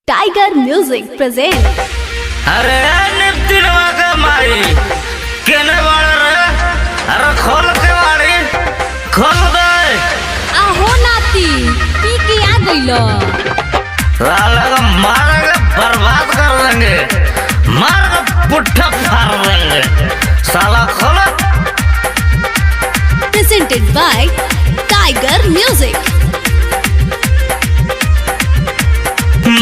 Tiger music present. अरे निप्तिनवा के मारी केने बाड़ रे। अरे खोल के मारी खोल दे। आहो नाती पी के आ गइलो। साला का मार के बर्बाद कर देंगे, मार के पुट्ठा फाड़ देंगे। साला खोल। Presented by Tiger Music.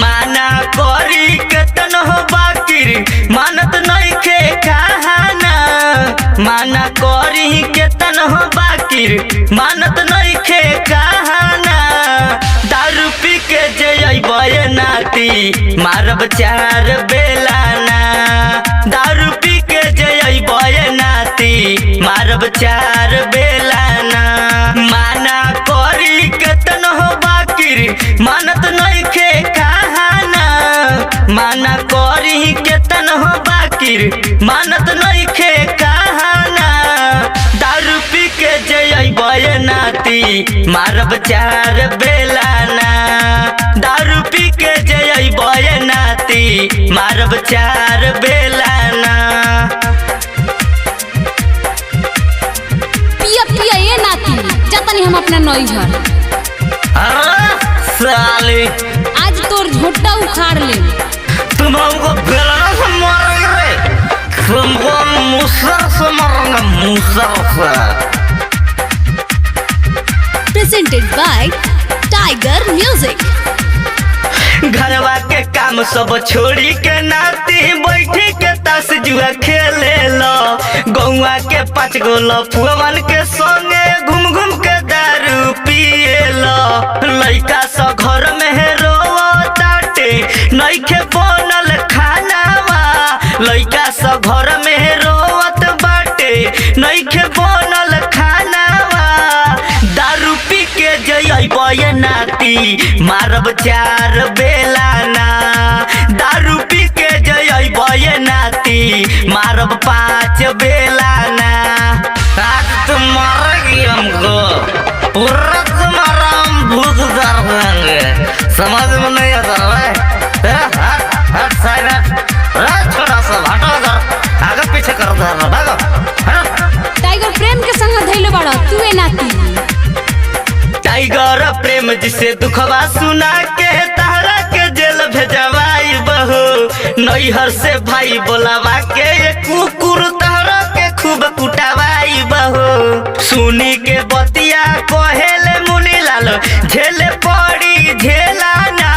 माना कोरी केतन हो बाकिर मानत नहीं खे कहाना। माना कोरी केतन हो बाकिर मानत नहीं खे कहाना। दारू पी के जइबे नाती मारब चार बेलाना। दारू पी के जइबे नाती मारब चार बेलाना। माना कोरी केतन हो बाकिर मानत नहीं खे माना कोरी केतन हो बाकिर मानत नहीं खे कहाना। दारू पी के जइबे नाती मारब चार बेलाना। दारू पी के जइबे नाती मारब चार बेलाना। पिया पिया ये नाती जतनी हम अपना नई घर। अरे साली आज तोर झोटा उखाड़ ले। तुम हमको बेलना से मारेंगे रे, तुमको मुसर से मारेंगे, मुसर से। Presented by Tiger Music. घरवा के काम सब छोड़ी के नाती बैठी के ताश जुआ खेले लो। गौवा के 5 गो लफुअन के संगे घूम घूम के दारू पिए लो। लइका सा घर में रोताटे नइखे बनल खानावा। लइका सा घर में रोवत बाटे नइखे बनल खानावा। दारू पी के जइबे नाती मारब चार बेलाना। दारू पी के जइबे नाती मारब 5 बेलाना। आज तुम मारेगी हमको, पूरा तुम्हारा हम भूत उतार देंगे। समझ में नहीं आता है? हट साइड हट, छोटा सा हटो इधर, आगे पीछे कर दो भागो। टाइगर प्रेम के संग धइले बाड़ा तू ए नाती। टाइगर प्रेम जिसे दुखवा सुना के तारा के जेल भेजवाई बहू। नैहर से भाई बोलावा के कुकुर तारा के खूब कुटावाई बहू। सुनी के बतिया कहेले मुनी लाल झेले पड़ी झेलाना।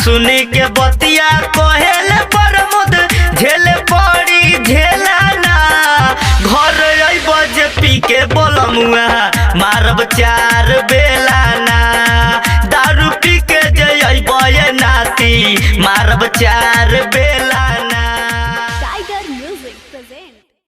सुनी के बतिया कहेले प्रमोद झेले पड़ी झेलाना। घर अइबो जे पी के बोलमुआ मारब चार बेलाना। दारू पी के जइबे नाती मारब चार बेलाना।